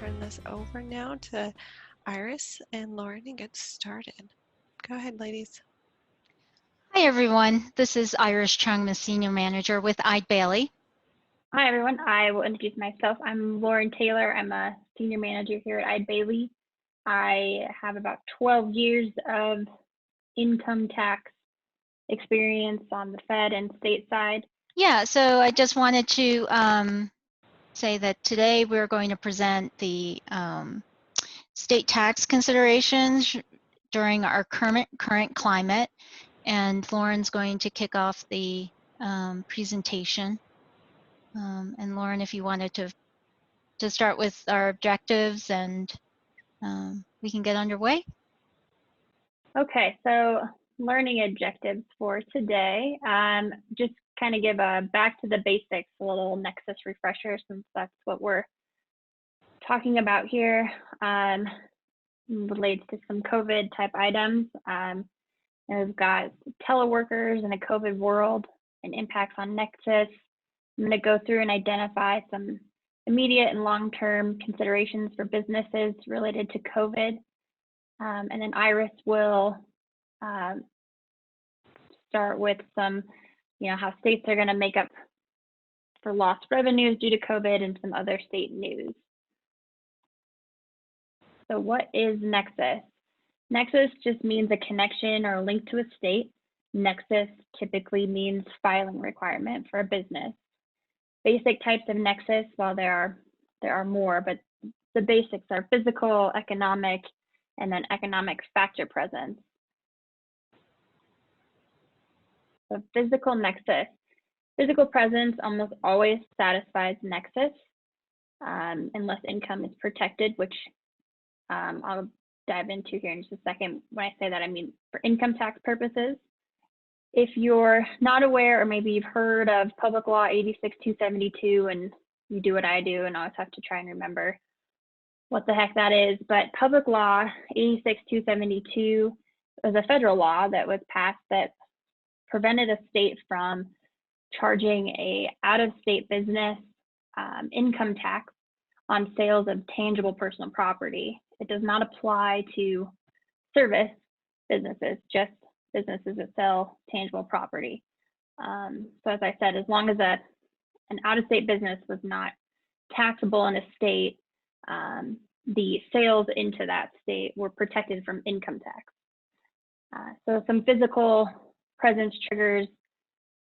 turn this over now to Iris and Lauren and get started. Go ahead, ladies. Hi, everyone. This is Iris Chung, the Senior Manager with Eide. Hi, everyone. I will introduce myself. I'm Lauren Taylor. I'm a Senior Manager here at Eide. I have about 12 years of income tax experience on the Fed and state side. Yeah, so I just wanted to say that today we're going to present the state tax considerations during our current climate, and Lauren's going to kick off the presentation. And Lauren, if you wanted to start with our objectives, and we can get underway. Okay, so learning objectives for today. Just kind of give a back to the basics, a little Nexus refresher, since that's what we're talking about here. Relates to some COVID type items. And we've got teleworkers in a COVID world and impacts on Nexus. I'm going to go through and identify some immediate and long-term considerations for businesses related to COVID. And then Iris will start with some, how states are going to make up for lost revenues due to COVID and some other state news. So what is Nexus? Nexus just means a connection or a link to a state. Nexus typically means filing requirement for a business. Basic types of Nexus, while there are more, but the basics are physical, economic, and then economic factor presence. So physical Nexus. Physical presence almost always satisfies Nexus unless income is protected, which I'll dive into here in just a second. When I say that, I mean for income tax purposes. If you're not aware, or maybe you've heard of Public Law 86272, and you do what I do and always have to try and remember what the heck that is, but Public Law 86272 was a federal law that was passed that prevented a state from charging a out-of-state business income tax on sales of tangible personal property. It does not apply to service businesses, just businesses that sell tangible property. So as I said, as long as an out-of-state business was not taxable in a state, the sales into that state were protected from income tax. So some physical presence triggers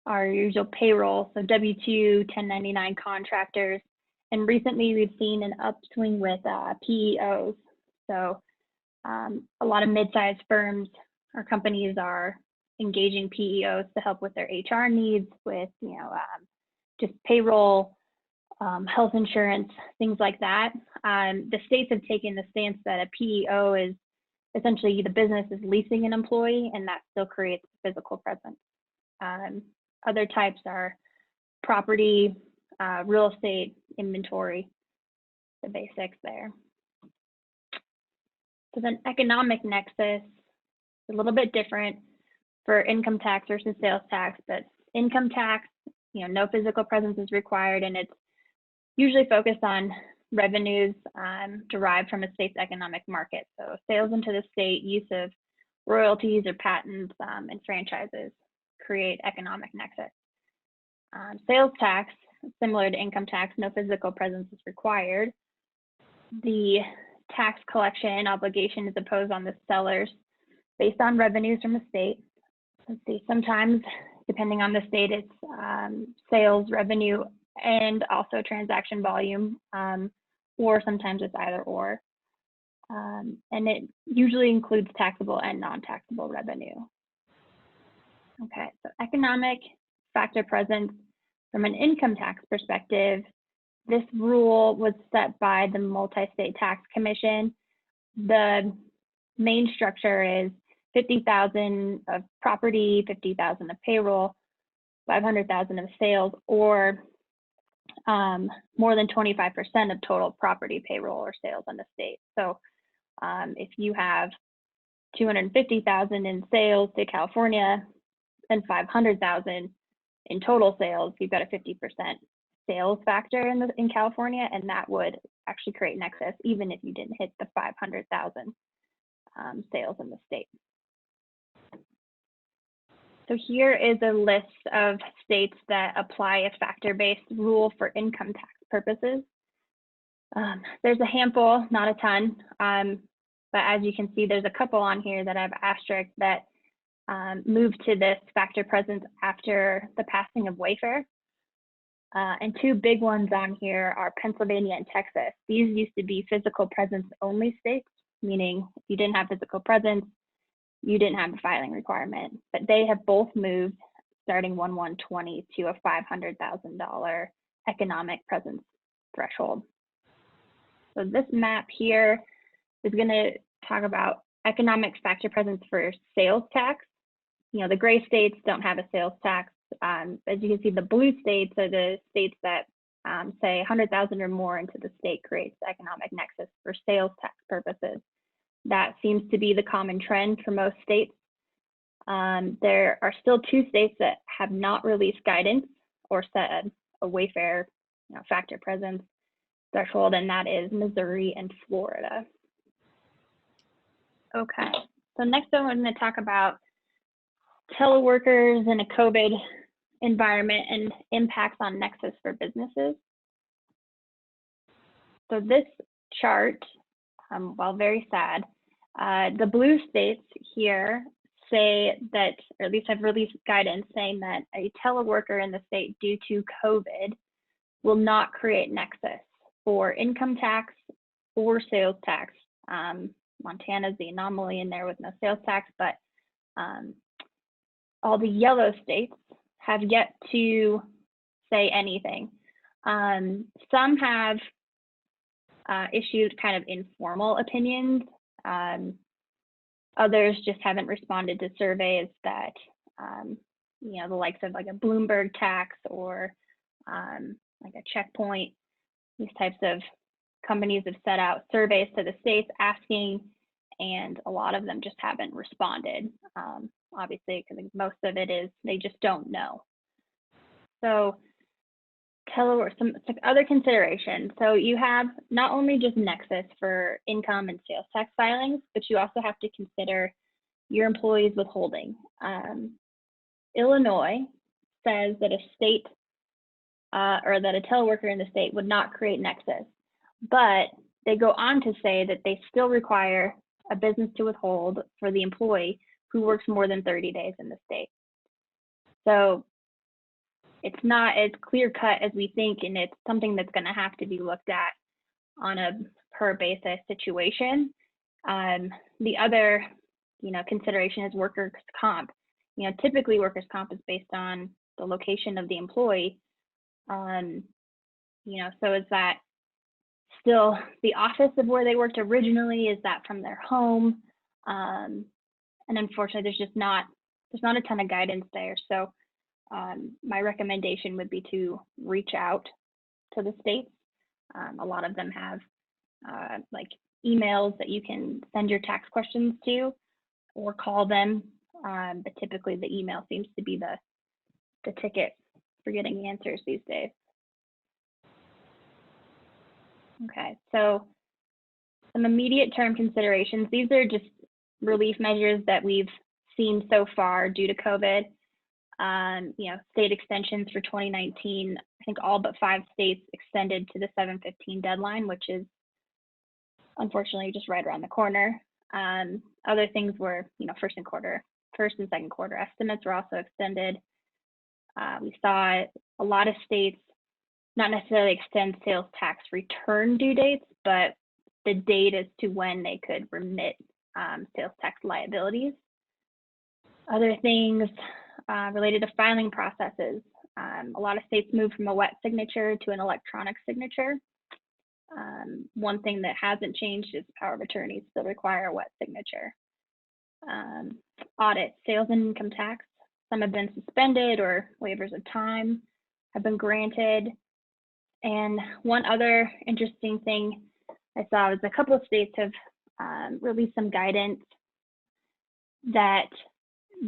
are usual payroll, so W-2, 1099 contractors, and recently we've seen an upswing with PEOs. So a lot of mid-sized firms or companies are engaging PEOs to help with their HR needs, with just payroll, health insurance, things like that. The states have taken the stance that a PEO is essentially the business is leasing an employee, and that still creates physical presence. Other types are property, real estate, inventory, the basics there. So then economic nexus is a little bit different for income tax versus sales tax, but income tax, no physical presence is required, and it's usually focused on revenues derived from a state's economic market. So sales into the state, use of royalties or patents and franchises create economic nexus. Sales tax, similar to income tax, no physical presence is required. The tax collection obligation is imposed on the sellers based on revenues from the state. Let's see, sometimes, depending on the state, it's sales revenue and also transaction volume, or sometimes it's either or. And it usually includes taxable and non-taxable revenue. Okay, so economic factor presence from an income tax perspective, this rule was set by the Multi-State Tax Commission. The main structure is 50,000 of property, 50,000 of payroll, 500,000 of sales, or more than 25% of total property, payroll, or sales in the state. So if you have 250,000 in sales to California and 500,000 in total sales, you've got a 50% sales factor in California, and that would actually create Nexus, even if you didn't hit the 500,000 sales in the state. So here is a list of states that apply a factor-based rule for income tax purposes. There's a handful, not a ton, but as you can see, there's a couple on here that I've asterisked that moved to this factor presence after the passing of Wayfair. And two big ones on here are Pennsylvania and Texas. These used to be physical presence only states, meaning if you didn't have physical presence, you didn't have a filing requirement, but they have both moved starting 1/1/20 to a $500,000 economic presence threshold. So this map here is going to talk about economic factor presence for sales tax. You know, the gray states don't have a sales tax. As you can see, the blue states are the states that say 100,000 or more into the state creates the economic nexus for sales tax purposes. That seems to be the common trend for most states. There are still two states that have not released guidance or set a Wayfair factor presence threshold, and that is Missouri and Florida. Okay, so next I'm going to talk about teleworkers in a COVID environment and impacts on Nexus for businesses. So this chart, while very sad, the blue states here say that, or at least have released guidance saying that a teleworker in the state due to COVID will not create Nexus for income tax or sales tax. Montana's the anomaly in there with no sales tax, but all the yellow states have yet to say anything. Some have issued kind of informal opinions. Others just haven't responded to surveys that, you know, the likes of like a Bloomberg tax or like a Checkpoint. These types of companies have set out surveys to the states asking, and a lot of them just haven't responded. Obviously, because most of it is they just don't know. So some other considerations. So you have not only just Nexus for income and sales tax filings, but you also have to consider your employees' withholding. Illinois says that a state or that a teleworker in the state would not create Nexus, but they go on to say that they still require a business to withhold for the employee who works more than 30 days in the state. So it's not as clear cut as we think, and it's something that's going to have to be looked at on a per basis situation. The other, consideration is workers' comp. Typically workers' comp is based on the location of the employee. So is that still the office of where they worked originally? Is that from their home? And unfortunately, there's not a ton of guidance there. So my recommendation would be to reach out to the states. A lot of them have like emails that you can send your tax questions to or call them. But typically the email seems to be the ticket for getting answers these days. Okay, so some immediate term considerations. These are just relief measures that we've seen so far due to COVID. State extensions for 2019, I think all but 5 states extended to the 7/15 deadline, which is unfortunately just right around the corner. Other things were, first and second quarter estimates were also extended. We saw a lot of states not necessarily extend sales tax return due dates, but the date as to when they could remit sales tax liabilities. Other things related to filing processes. A lot of states moved from a wet signature to an electronic signature. One thing that hasn't changed is power of attorney still require a wet signature. Audit, sales and income tax. Some have been suspended or waivers of time have been granted. And one other interesting thing I saw was a couple of states have released some guidance that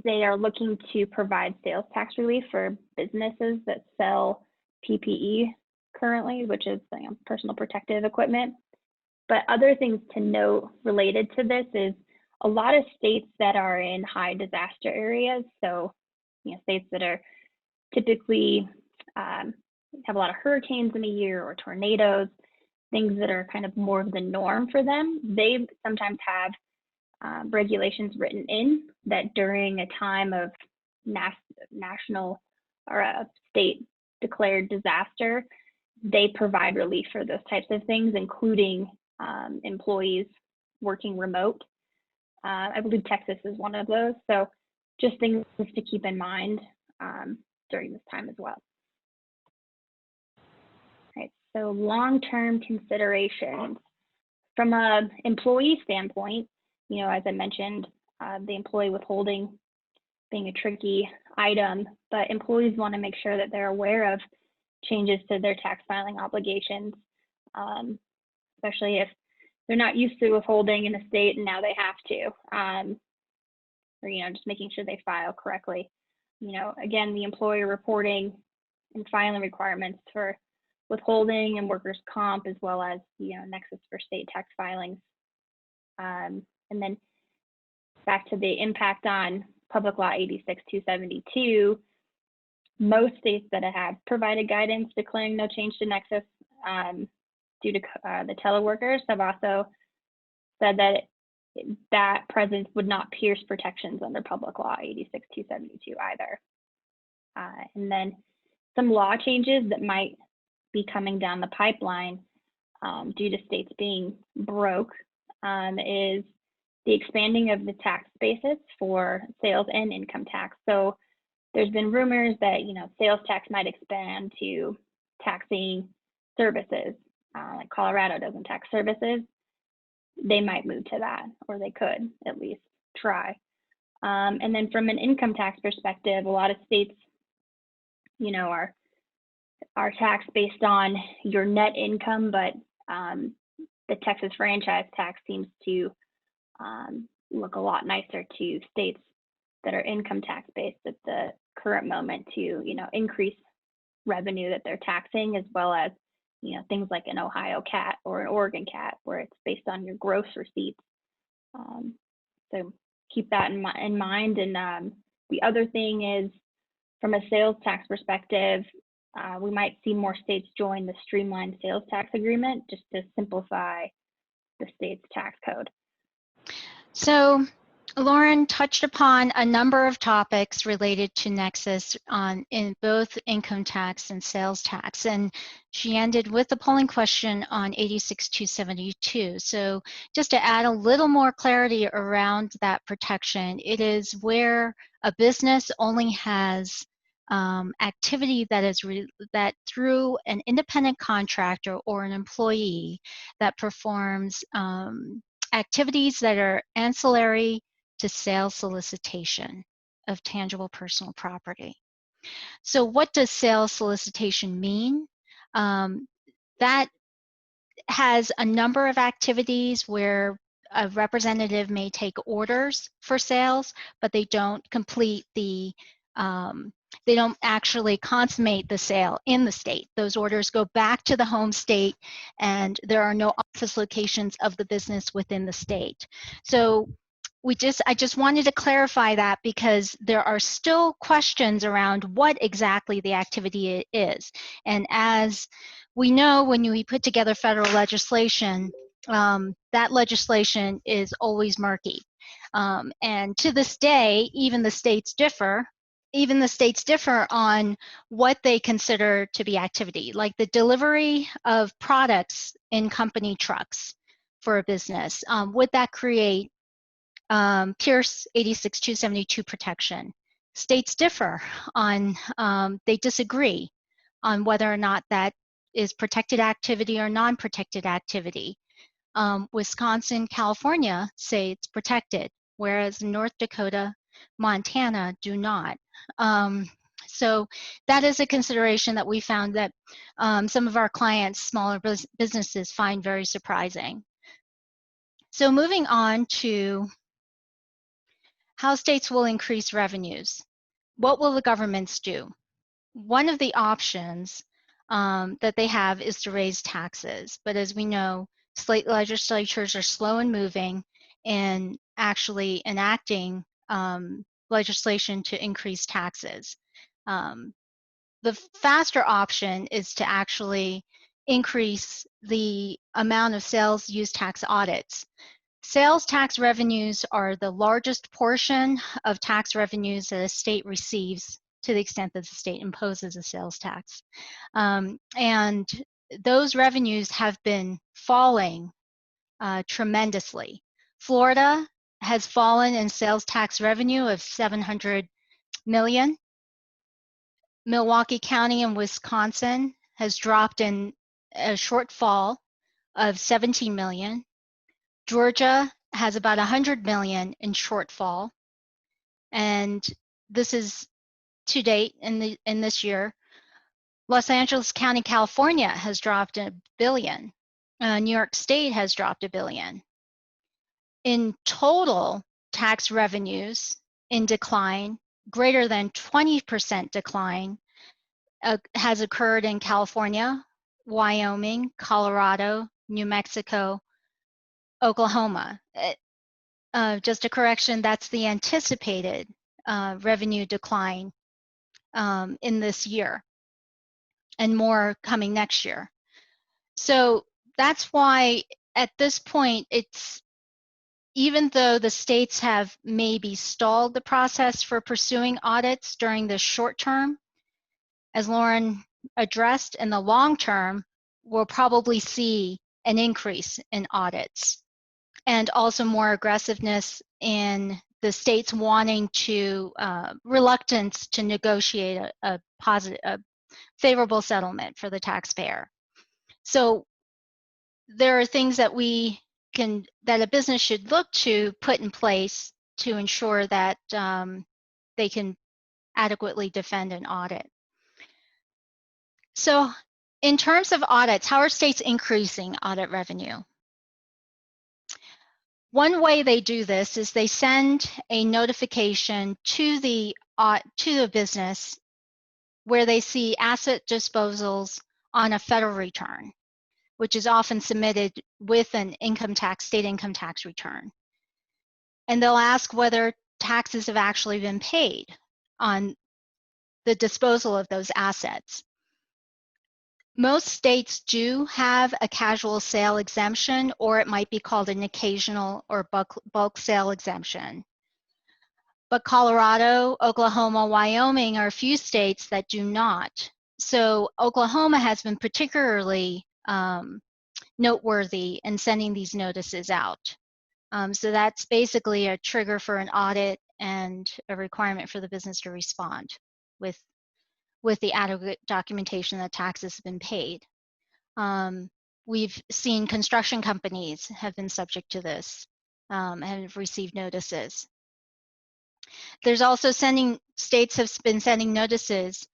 they are looking to provide sales tax relief for businesses that sell PPE currently, which is personal protective equipment. But other things to note related to this is a lot of states that are in high disaster areas, so states that are typically have a lot of hurricanes in a year or tornadoes, things that are kind of more of the norm for them, they sometimes have regulations written in that during a time of national or a state declared disaster, they provide relief for those types of things, including employees working remote. I believe Texas is one of those. So just things to keep in mind during this time as well. Right, so long-term considerations. From an employee standpoint, as I mentioned, the employee withholding being a tricky item, but employees want to make sure that they're aware of changes to their tax filing obligations, especially if they're not used to withholding in a state and now they have to, or just making sure they file correctly. Again, the employer reporting and filing requirements for withholding and workers' comp, as well as Nexus for state tax filings. And then back to the impact on Public Law 86-272, most states that have provided guidance declaring no change to Nexus due to the teleworkers have also said that that presence would not pierce protections under Public Law 86-272 either. And then some law changes that might be coming down the pipeline due to states being broke is the expanding of the tax basis for sales and income tax. So there's been rumors that sales tax might expand to taxing services, like Colorado doesn't tax services. They might move to that, or they could at least try. And then from an income tax perspective, a lot of states, are taxed based on your net income, but the Texas franchise tax seems to look a lot nicer to states that are income tax based at the current moment to increase revenue that they're taxing, as well as things like an Ohio CAT or an Oregon CAT, where it's based on your gross receipts. So keep that in mind. And the other thing is, from a sales tax perspective, we might see more states join the streamlined sales tax agreement just to simplify the state's tax code. So Lauren touched upon a number of topics related to Nexus in both income tax and sales tax, and she ended with a polling question on 86-272. So just to add a little more clarity around that protection, it is where a business only has activity that is that through an independent contractor or an employee that performs activities that are ancillary to sales solicitation of tangible personal property. So what does sales solicitation mean? That has a number of activities where a representative may take orders for sales, but they don't complete the they don't actually consummate the sale in the state. Those orders go back to the home state, and there are no office locations of the business within the state. So I just wanted to clarify that, because there are still questions around what exactly the activity is. And as we know, when we put together federal legislation, that legislation is always murky. And to this day, even the states differ on what they consider to be activity, like the delivery of products in company trucks for a business. Would that create Pierce 86-272 protection? States differ on, they disagree on whether or not that is protected activity or non-protected activity. Wisconsin, California say it's protected, whereas North Dakota, Montana do not. So that is a consideration that we found that some of our clients, smaller businesses, find very surprising. So moving on to how states will increase revenues. What will the governments do? One of the options that they have is to raise taxes. But as we know, state legislatures are slow in moving and actually enacting legislation to increase taxes. The faster option is to actually increase the amount of sales use tax audits. Sales tax revenues are the largest portion of tax revenues that a state receives to the extent that the state imposes a sales tax. And those revenues have been falling tremendously. Florida has fallen in sales tax revenue of 700 million. Milwaukee County in Wisconsin has dropped in a shortfall of 17 million. Georgia has about 100 million in shortfall. And this is to date in this year. Los Angeles County, California has dropped $1 billion. New York State has dropped $1 billion. In total, tax revenues in decline, greater than 20% decline, has occurred in California, Wyoming, Colorado, New Mexico, Oklahoma. Just a correction, that's the anticipated revenue decline in this year, and more coming next year. So that's why at this point, it's, even though the states have maybe stalled the process for pursuing audits during the short term, as Lauren addressed, in the long term, we'll probably see an increase in audits and also more aggressiveness in the states wanting to, reluctance to negotiate a favorable settlement for the taxpayer. So there are things that that a business should look to put in place to ensure that they can adequately defend an audit. So in terms of audits, how are states increasing audit revenue? One way they do this is they send a notification to the business where they see asset disposals on a federal return, which is often submitted with an state income tax return. And they'll ask whether taxes have actually been paid on the disposal of those assets. Most states do have a casual sale exemption, or it might be called an occasional or bulk sale exemption. But Colorado, Oklahoma, Wyoming are a few states that do not. So Oklahoma has been particularly noteworthy in sending these notices out. So that's basically a trigger for an audit and a requirement for the business to respond with the adequate documentation that taxes have been paid. We've seen construction companies have been subject to this and have received notices. There's also states have been sending notices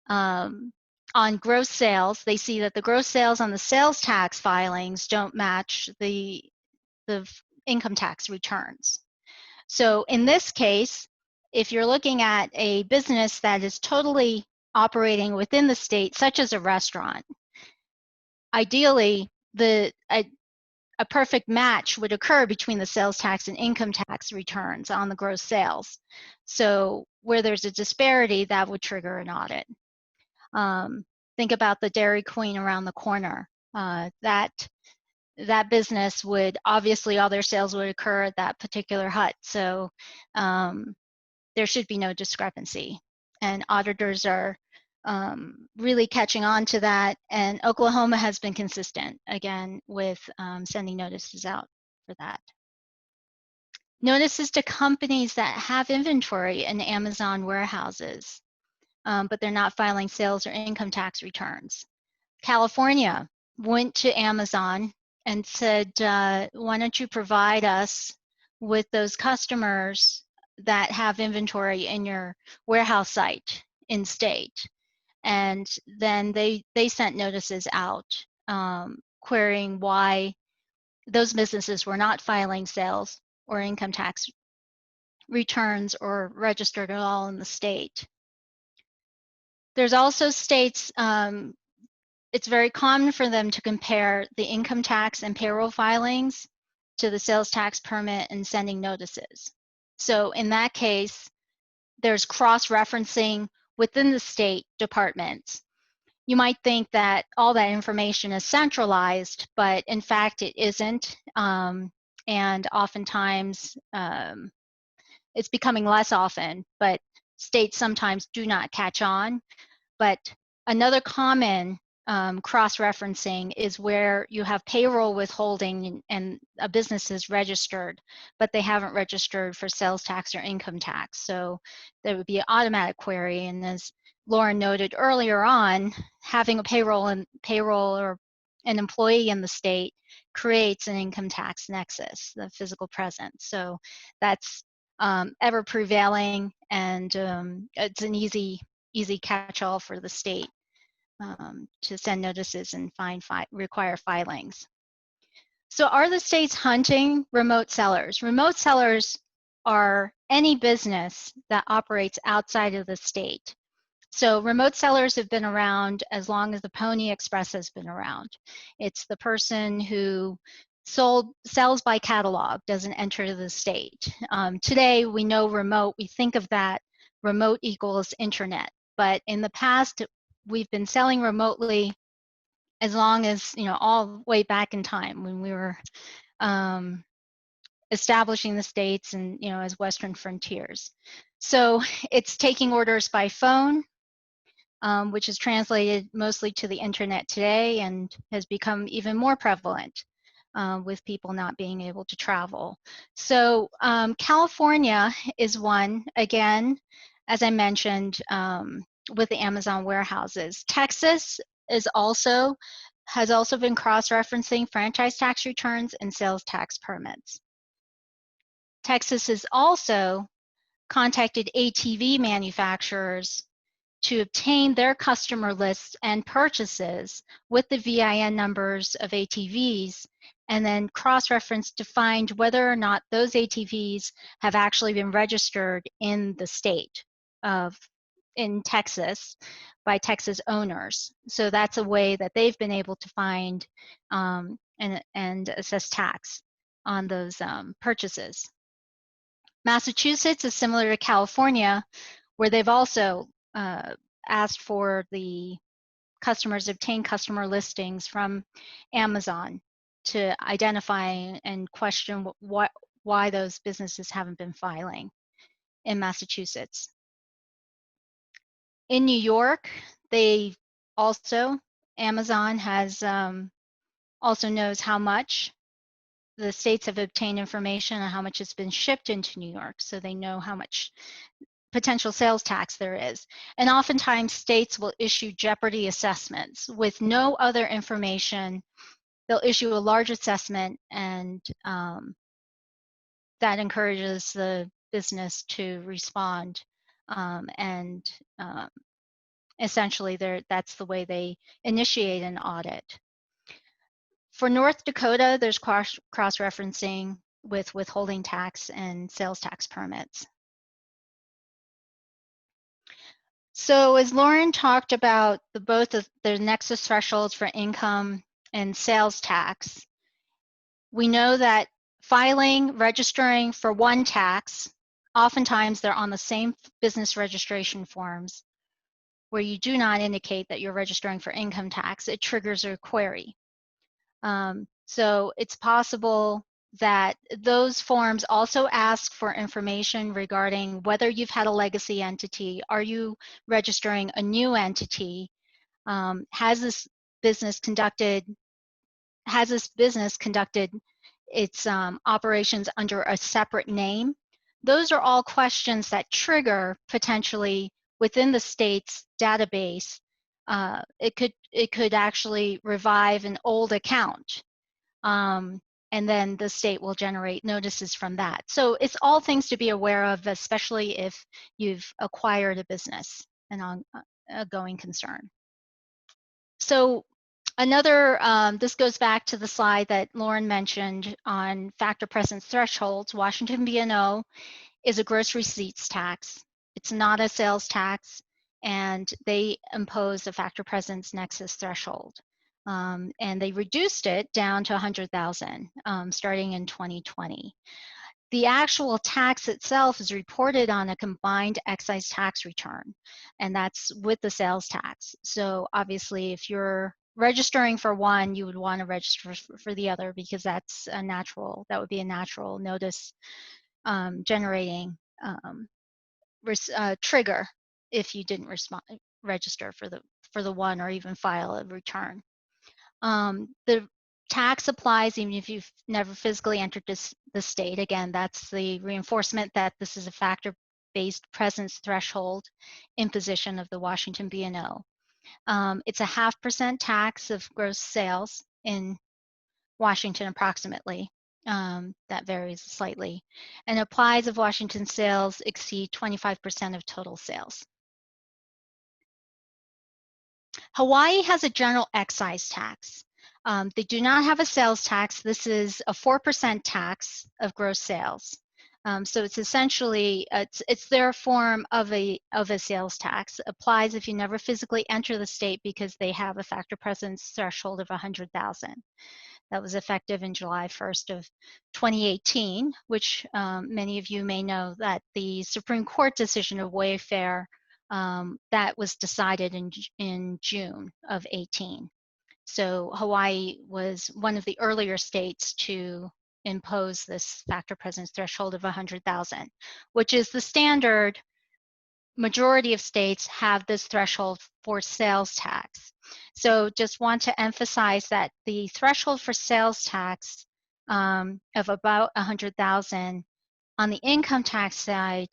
on gross sales. They see that the gross sales on the sales tax filings don't match the income tax returns. So in this case, if you're looking at a business that is totally operating within the state, such as a restaurant, ideally, a perfect match would occur between the sales tax and income tax returns on the gross sales. So where there's a disparity, that would trigger an audit. Think about the Dairy Queen around the corner. That business would, obviously all their sales would occur at that particular hut. So there should be no discrepancy. And auditors are really catching on to that. And Oklahoma has been consistent, again, with sending notices out for that. Notices to companies that have inventory in Amazon warehouses, but they're not filing sales or income tax returns. California went to Amazon and said, why don't you provide us with those customers that have inventory in your warehouse site in state? And then they sent notices out querying why those businesses were not filing sales or income tax returns or registered at all in the state. There's also states it's very common for them to compare the income tax and payroll filings to the sales tax permit and sending notices. So in that case, there's cross-referencing within the state departments. You might think that all that information is centralized, but in fact it isn't. And oftentimes it's becoming less often, but states sometimes do not catch on. But another common cross-referencing is where you have payroll withholding and a business is registered, but they haven't registered for sales tax or income tax. So there would be an automatic query. And as Lauren noted earlier on, having a payroll or an employee in the state creates an income tax nexus, the physical presence. So that's ever prevailing, and it's an easy catch-all for the state to send notices and require filings. So are the states hunting remote sellers? Remote sellers are any business that operates outside of the state. So remote sellers have been around as long as the Pony Express has been around. It's the person who sells by catalog, doesn't enter the state. Today we know remote, we think of that remote equals internet. But in the past, we've been selling remotely as long as, all the way back in time when we were establishing the states and, as Western frontiers. So it's taking orders by phone, which is translated mostly to the internet today and has become even more prevalent with people not being able to travel. So California is one, again, as I mentioned, with the Amazon warehouses. Texas has also been cross-referencing franchise tax returns and sales tax permits. Texas has also contacted ATV manufacturers to obtain their customer lists and purchases with the VIN numbers of ATVs, and then cross-reference to find whether or not those ATVs have actually been registered in the state in Texas by Texas owners. So that's a way that they've been able to find and assess tax on those purchases. Massachusetts is similar to California, where they've also asked for the customers obtain customer listings from Amazon to identify and question why those businesses haven't been filing in Massachusetts. In New York, Amazon has also knows how much the states have obtained information on how much has been shipped into New York, so they know how much potential sales tax there is. And oftentimes states will issue jeopardy assessments with no other information. They'll issue a large assessment, and that encourages the business to respond. Essentially, that's the way they initiate an audit. For North Dakota, there's cross-referencing with withholding tax and sales tax permits. So as Lauren talked about both of the Nexus thresholds for income and sales tax, we know that registering for one tax, oftentimes they're on the same business registration forms where you do not indicate that you're registering for income tax. It triggers a query. So it's possible that those forms also ask for information regarding whether you've had a legacy entity. Are you registering a new entity? Has this business conducted its operations under a separate name? Those are all questions that trigger potentially within the state's database. It could actually revive an old account. And then the state will generate notices from that. So it's all things to be aware of, especially if you've acquired a business and a going concern. So this goes back to the slide that Lauren mentioned on factor presence thresholds. Washington B&O is a gross receipts tax. It's not a sales tax. and they imposed a factor presence nexus threshold. And they reduced it down to 100,000 starting in 2020. The actual tax itself is reported on a combined excise tax return, and that's with the sales tax. So obviously, if you're registering for one, you would want to register for the other, because that's a natural, that would be a natural notice generating trigger if you didn't register for the one, or even file a return. The tax applies even if you've never physically entered the state. Again, that's the reinforcement that this is a factor-based presence threshold imposition of the Washington B&O. It's a 0.5% tax of gross sales in Washington, approximately. That varies slightly, and applies if Washington sales exceed 25% of total sales. Hawaii has a general excise tax. They do not have a sales tax. This is a 4% tax of gross sales. So it's essentially, it's their form of a sales tax. Applies if you never physically enter the state, because they have a factor presence threshold of 100,000. That was effective in July 1st of 2018, which many of you may know that the Supreme Court decision of Wayfair that was decided in June of 18. So Hawaii was one of the earlier states to impose this factor presence threshold of 100,000, which is the standard. Majority of states have this threshold for sales tax. So just want to emphasize that the threshold for sales tax of about 100,000 on the income tax side,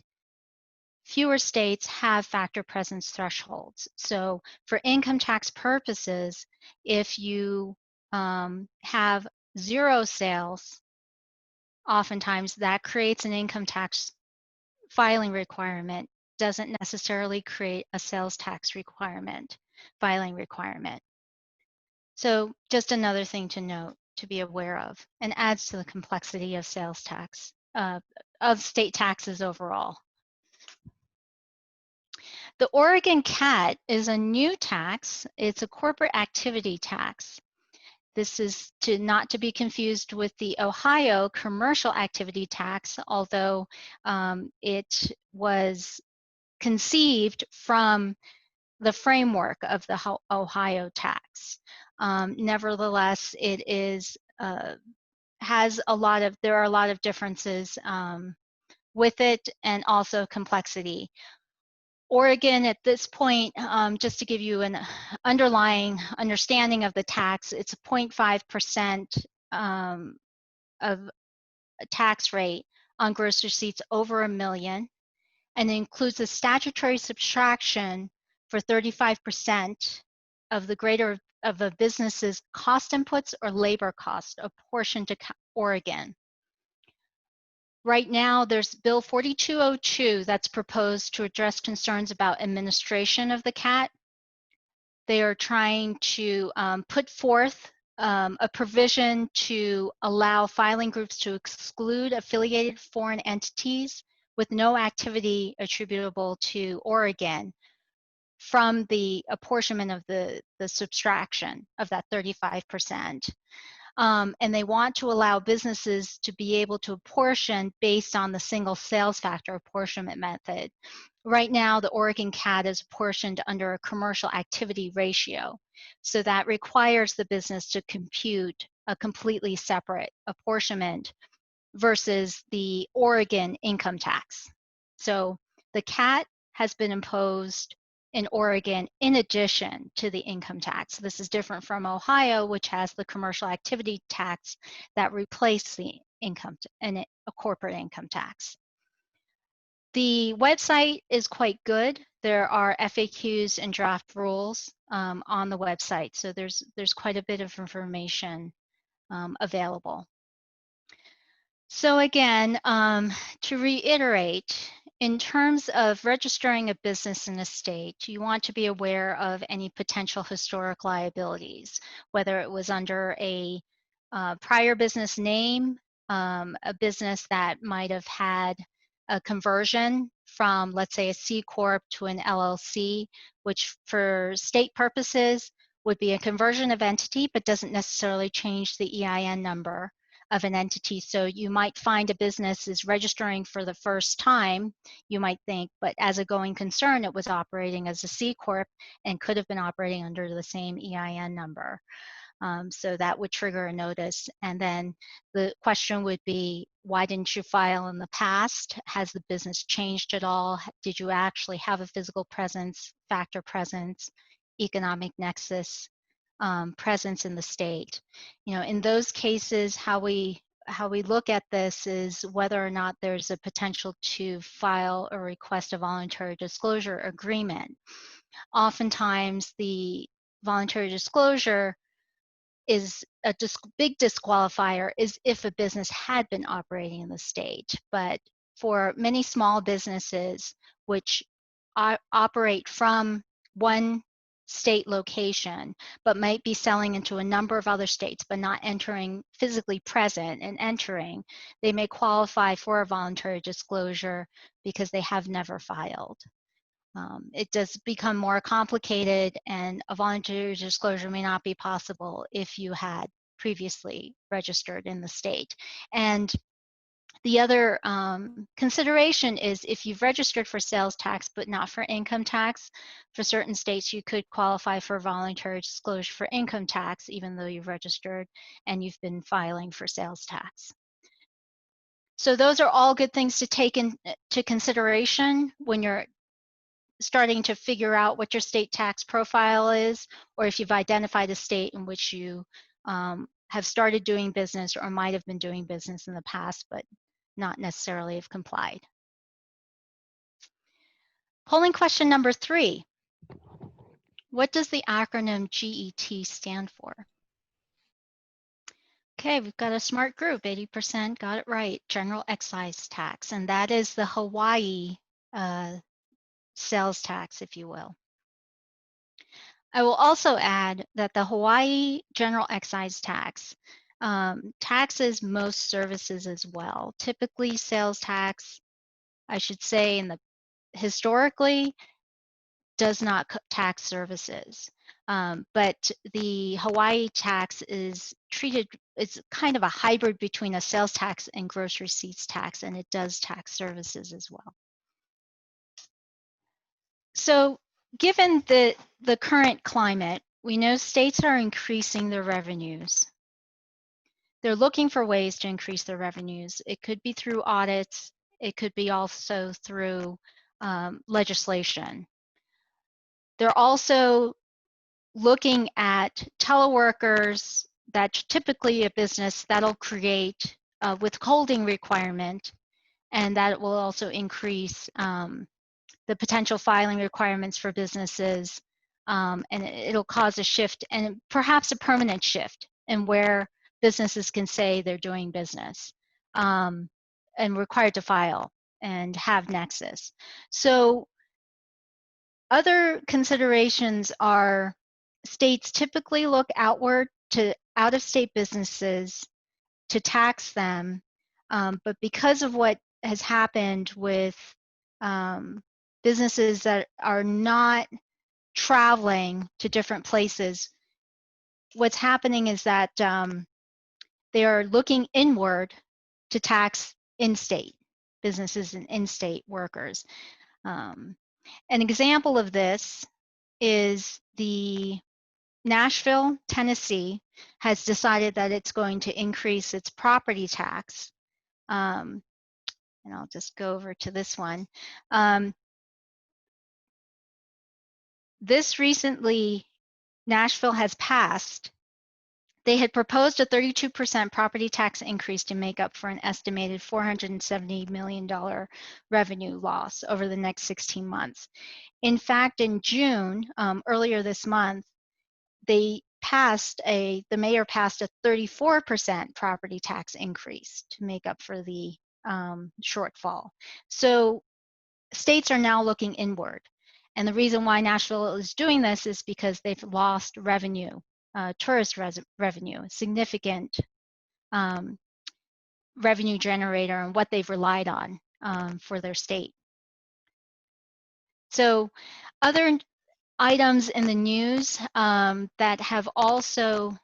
fewer states have factor presence thresholds. So for income tax purposes, if you have 0 sales, oftentimes that creates an income tax filing requirement, doesn't necessarily create a sales tax requirement, filing requirement. So just another thing to note, to be aware of, and adds to the complexity of sales tax, of state taxes overall. The Oregon CAT is a new tax. It's a corporate activity tax. This is not to be confused with the Ohio commercial activity tax, although it was conceived from the framework of the Ohio tax. Nevertheless, it is there are a lot of differences with it, and also complexity. Oregon at this point, just to give you an underlying understanding of the tax, it's a 0.5% of a tax rate on gross receipts over $1 million, and it includes a statutory subtraction for 35% of the greater of a business's cost inputs or labor cost apportioned to Oregon. Right now, there's Bill 4202 that's proposed to address concerns about administration of the CAT. They are trying to put forth a provision to allow filing groups to exclude affiliated foreign entities with no activity attributable to Oregon from the apportionment of the subtraction of that 35%. And they want to allow businesses to be able to apportion based on the single sales factor apportionment method. Right now, the Oregon CAT is apportioned under a commercial activity ratio. So that requires the business to compute a completely separate apportionment versus the Oregon income tax. So the CAT has been imposed in Oregon in addition to the income tax. This is different from Ohio, which has the commercial activity tax that replaced the income and a corporate income tax. The website is quite good. There are FAQs and draft rules on the website, so there's quite a bit of information available. So again, to reiterate, in terms of registering a business in a state, you want to be aware of any potential historic liabilities, whether it was under a prior business name, a business that might have had a conversion from, let's say, a C Corp to an LLC, which for state purposes would be a conversion of entity, but doesn't necessarily change the EIN number of an entity. So you might find a business is registering for the first time, you might think, but as a going concern, it was operating as a C Corp and could have been operating under the same EIN number. So that would trigger a notice. And then the question would be, why didn't you file in the past? Has the business changed at all? Did you actually have a physical presence, factor presence, economic nexus presence in the state? You know, in those cases, how we look at this is whether or not there's a potential to file or request a voluntary disclosure agreement. Oftentimes, the voluntary disclosure is a big disqualifier is if a business had been operating in the state. But for many small businesses which operate from one state location, but might be selling into a number of other states, but not entering physically present and entering, they may qualify for a voluntary disclosure because they have never filed. It does become more complicated, and a voluntary disclosure may not be possible if you had previously registered in the state. And the other consideration is if you've registered for sales tax but not for income tax, for certain states you could qualify for voluntary disclosure for income tax even though you've registered and you've been filing for sales tax. So those are all good things to take into consideration when you're starting to figure out what your state tax profile is, or if you've identified a state in which you have started doing business or might have been doing business in the past, but not necessarily have complied. Polling question number 3. What does the acronym GET stand for? Okay, we've got a smart group, 80% got it right, General Excise Tax, and that is the Hawaii sales tax, if you will. I will also add that the Hawaii General Excise Tax taxes most services as well. Typically, sales tax, I should say, historically, does not tax services. But the Hawaii tax is treated, it's kind of a hybrid between a sales tax and gross receipts tax, and it does tax services as well. So given the current climate, we know states are increasing their revenues. They're looking for ways to increase their revenues. It could be through audits. It could be also through legislation. They're also looking at teleworkers. That's typically a business that'll create a withholding requirement, and that will also increase the potential filing requirements for businesses, and it'll cause a shift and perhaps a permanent shift in where businesses can say they're doing business and required to file and have Nexus. So other considerations are states typically look outward to out-of-state businesses to tax them, but because of what has happened with businesses that are not traveling to different places, what's happening is that they are looking inward to tax in-state businesses and in-state workers. An example of this is the Nashville, Tennessee has decided that it's going to increase its property tax. And I'll just go over to this one. This recently, Nashville has passed. They had proposed a 32% property tax increase to make up for an estimated $470 million revenue loss over the next 16 months. In fact, in June, earlier this month, the mayor passed a 34% property tax increase to make up for the shortfall. So states are now looking inward. And the reason why Nashville is doing this is because they've lost revenue, tourist revenue, a significant revenue generator and what they've relied on for their state. So other items in the news that have also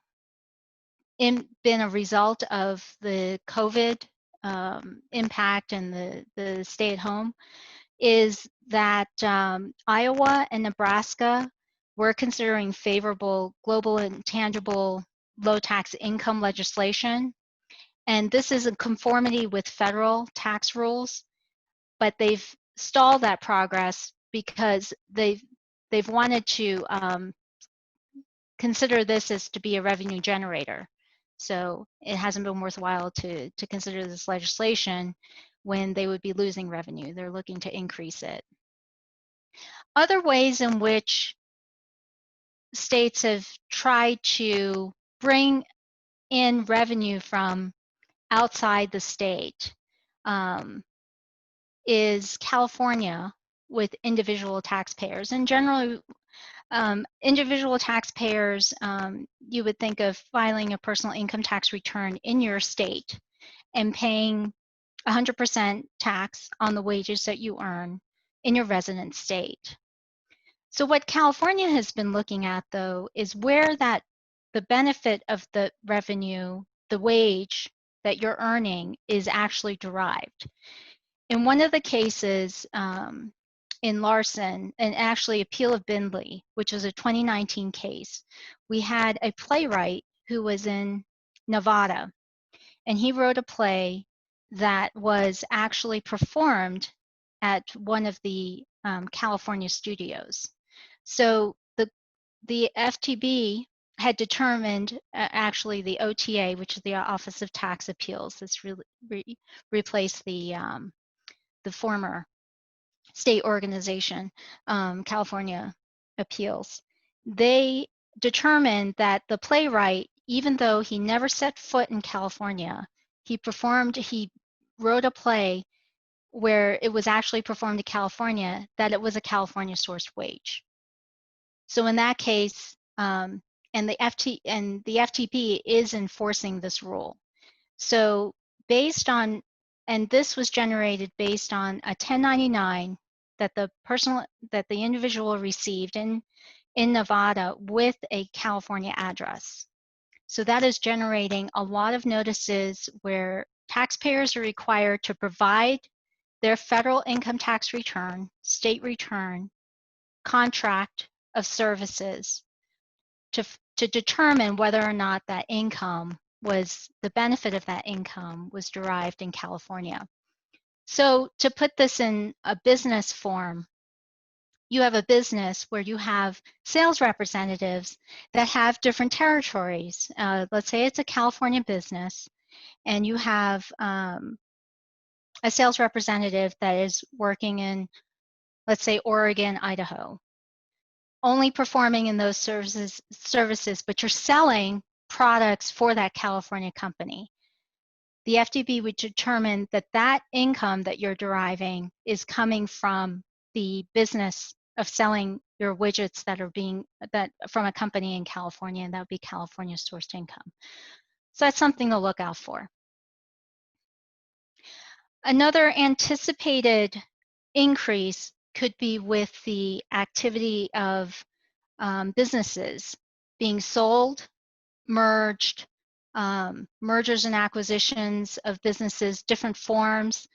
been a result of the COVID impact and the stay-at-home is that Iowa and Nebraska were considering favorable global and tangible low tax income legislation. And this is in conformity with federal tax rules, but they've stalled that progress because they've wanted to consider this as to be a revenue generator. So it hasn't been worthwhile to consider this legislation when they would be losing revenue. They're looking to increase it. Other ways in which states have tried to bring in revenue from outside the state is California with individual taxpayers. And generally, individual taxpayers, you would think of filing a personal income tax return in your state and paying 100% tax on the wages that you earn in your resident state. So what California has been looking at, though, is where the benefit of the revenue, the wage that you're earning, is actually derived. In one of the cases in Larson, and actually Appeal of Bindley, which was a 2019 case, we had a playwright who was in Nevada, and he wrote a play that was actually performed at one of the California studios. So the FTB had determined, actually the OTA, which is the Office of Tax Appeals, this replaced the former state organization, California Appeals. They determined that the playwright, even though he never set foot in California, he wrote a play where it was actually performed in California, that it was a California sourced wage. So in that case, and the FTP is enforcing this rule. So based on, and this was generated based on a 1099 that the individual received in Nevada with a California address. So that is generating a lot of notices where taxpayers are required to provide their federal income tax return, state return, contract of services to determine whether or not that income was, the benefit of that income was derived in California. So to put this in a business form, you have a business where you have sales representatives that have different territories. Let's say it's a California business, and you have a sales representative that is working in, let's say, Oregon, Idaho, only performing in those services, but you're selling products for that California company. The FTB would determine that that income that you're deriving is coming from the business of selling your widgets that from a company in California, and that would be California sourced income. So that's something to look out for. Another anticipated increase could be with the activity of businesses being sold, merged, mergers and acquisitions of businesses, different forms,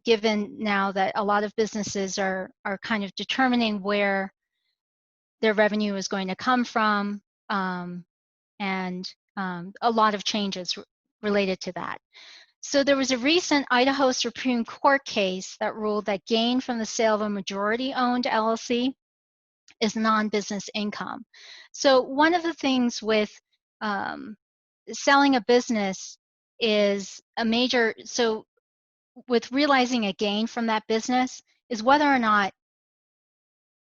given now that a lot of businesses are kind of determining where their revenue is going to come from, and a lot of changes related to that. So there was a recent Idaho Supreme Court case that ruled that gain from the sale of a majority-owned LLC is non-business income. So one of the things with selling a business is a major, so with realizing a gain from that business is whether or not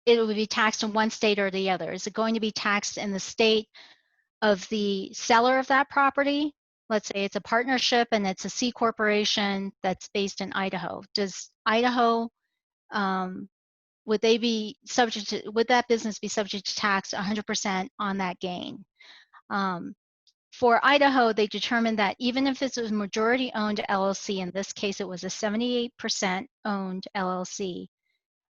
it would be taxed in one state or the other. Is it going to be taxed in the state of the seller of that property? Let's say it's a partnership and it's a C corporation that's based in Idaho. Does Idaho, would they be subject to, would that business be subject to tax 100% on that gain? for Idaho, they determined that even if it was a majority-owned LLC, in this case it was a 78% owned LLC,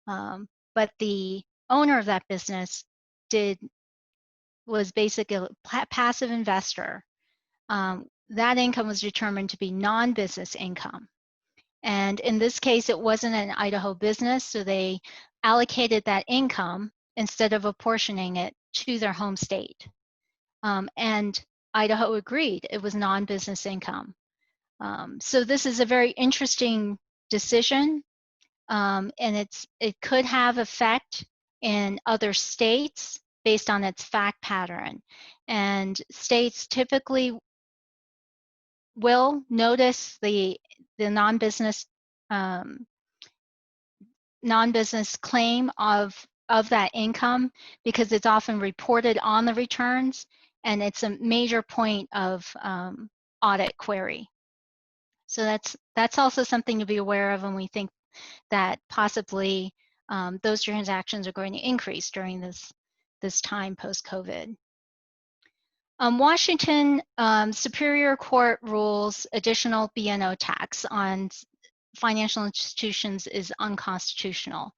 but the owner of that business was basically a passive investor. That income was determined to be non-business income. And in this case, it wasn't an Idaho business, so they allocated that income instead of apportioning it to their home state. And Idaho agreed it was non-business income. So this is a very interesting decision, and it could have effect in other states based on its fact pattern. And states typically will notice the non-business claim of that income because it's often reported on the returns, and it's a major point of audit query. So that's also something to be aware of when we think that possibly those transactions are going to increase during this time post-COVID. Washington Superior Court rules additional B&O tax on financial institutions is unconstitutional.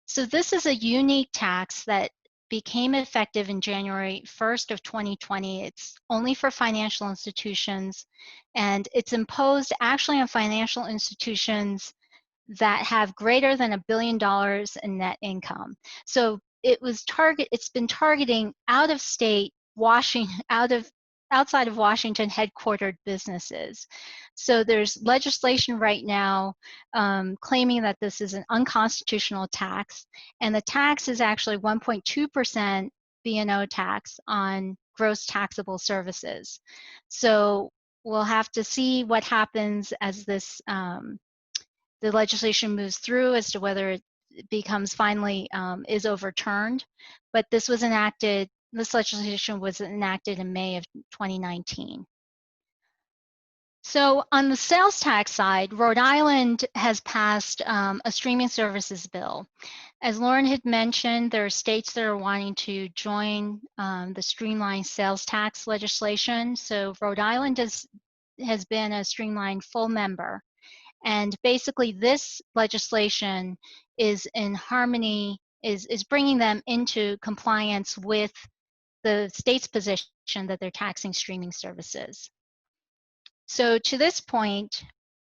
So this is a unique tax that became effective in January 1st of 2020. It's only for financial institutions, and it's imposed actually on financial institutions that have greater than $1 billion in net income. So it's been targeting out-of-state outside of Washington headquartered businesses. So there's legislation right now claiming that this is an unconstitutional tax, and the tax is actually 1.2% B&O tax on gross taxable services. So we'll have to see what happens as this the legislation moves through as to whether it becomes finally is overturned. But this legislation was enacted in May of 2019. So on the sales tax side, Rhode Island has passed a streaming services bill. As Lauren had mentioned, there are states that are wanting to join the streamlined sales tax legislation. So Rhode Island has been a streamlined full member. And basically this legislation is in harmony, is bringing them into compliance with the state's position that they're taxing streaming services. So to this point,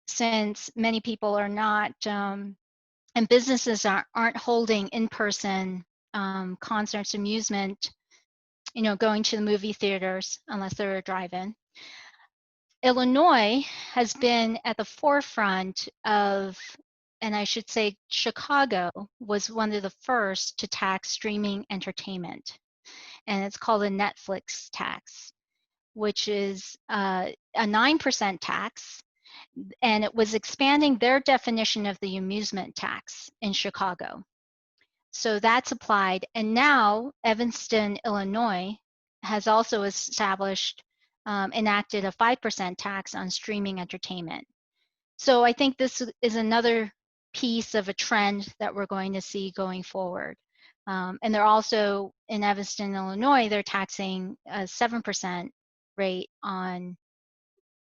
since many people are not, and businesses aren't holding in-person concerts, amusement, going to the movie theaters unless they're a drive-in, Illinois has been at the forefront of, and I should say Chicago was one of the first to tax streaming entertainment. And it's called a Netflix tax, which is a 9% tax. And it was expanding their definition of the amusement tax in Chicago. So that's applied. And now Evanston, Illinois has also enacted a 5% tax on streaming entertainment. So I think this is another piece of a trend that we're going to see going forward. And they're also, in Evanston, Illinois, they're taxing a 7% rate on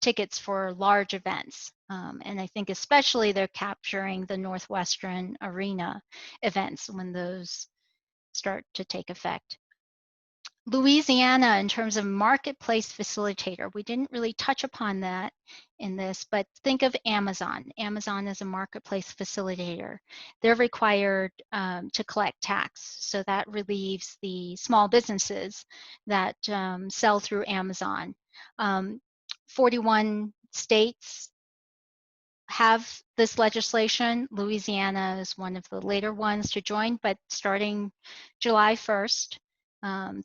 tickets for large events. And I think especially they're capturing the Northwestern Arena events when those start to take effect. Louisiana, in terms of marketplace facilitator, we didn't really touch upon that in this, but think of Amazon. Amazon is a marketplace facilitator. They're required to collect tax, so that relieves the small businesses that sell through Amazon. 41 states have this legislation. Louisiana is one of the later ones to join, but starting July 1st,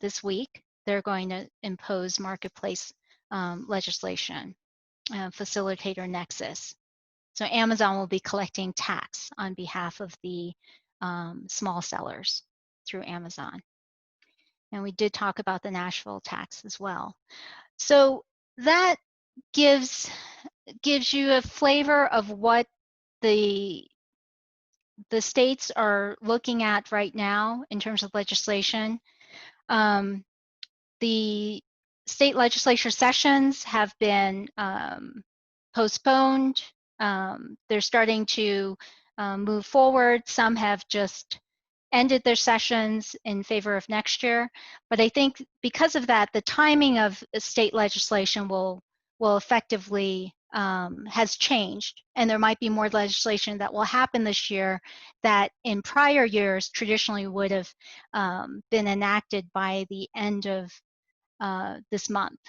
this week, they're going to impose marketplace legislation, facilitator Nexus. So Amazon will be collecting tax on behalf of the small sellers through Amazon. And we did talk about the Nashville tax as well. So that gives you a flavor of what the states are looking at right now in terms of legislation. The state legislature sessions have been postponed. They're starting to move forward. Some have just ended their sessions in favor of next year. But I think because of that, the timing of state legislation will effectively has changed, and there might be more legislation that will happen this year that in prior years traditionally would have been enacted by the end of this month,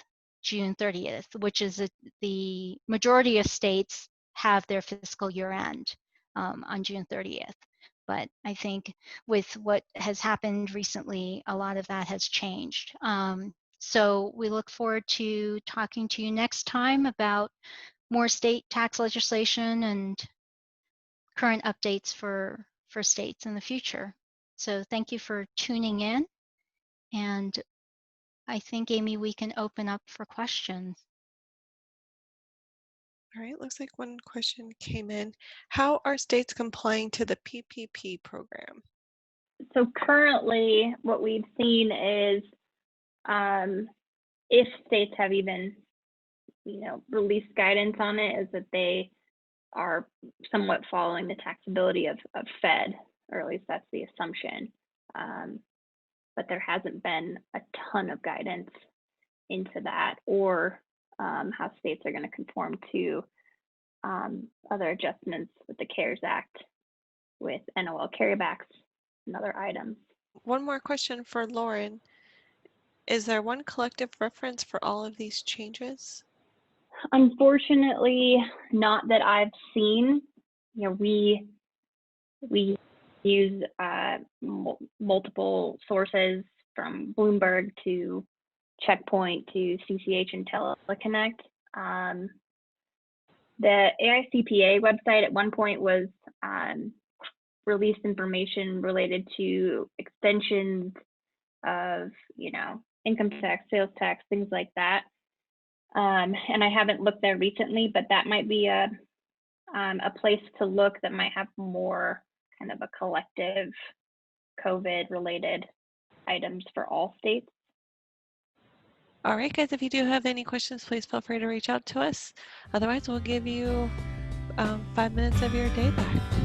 June 30th, which is the majority of states have their fiscal year end on June 30th. But I think with what has happened recently, a lot of that has changed. So we look forward to talking to you next time about more state tax legislation and current updates for states in the future. So thank you for tuning in. And I think, Amy, we can open up for questions. All right, looks like one question came in. How are states complying to the PPP program? So currently what we've seen is if states have even, released guidance on it, is that they are somewhat following the taxability of Fed, or at least that's the assumption. But there hasn't been a ton of guidance into that, or how states are going to conform to other adjustments with the CARES Act, with NOL carrybacks and other items. One more question for Lauren. Is there one collective reference for all of these changes? Unfortunately, not that I've seen. We use multiple sources, from Bloomberg to Checkpoint to CCH and Teleconnect. The AICPA website at one point was released information related to extensions of, income tax, sales tax, things like that. And I haven't looked there recently, but that might be a place to look that might have more kind of a collective COVID-related items for all states. All right, guys, if you do have any questions, please feel free to reach out to us. Otherwise, we'll give you 5 minutes of your day back.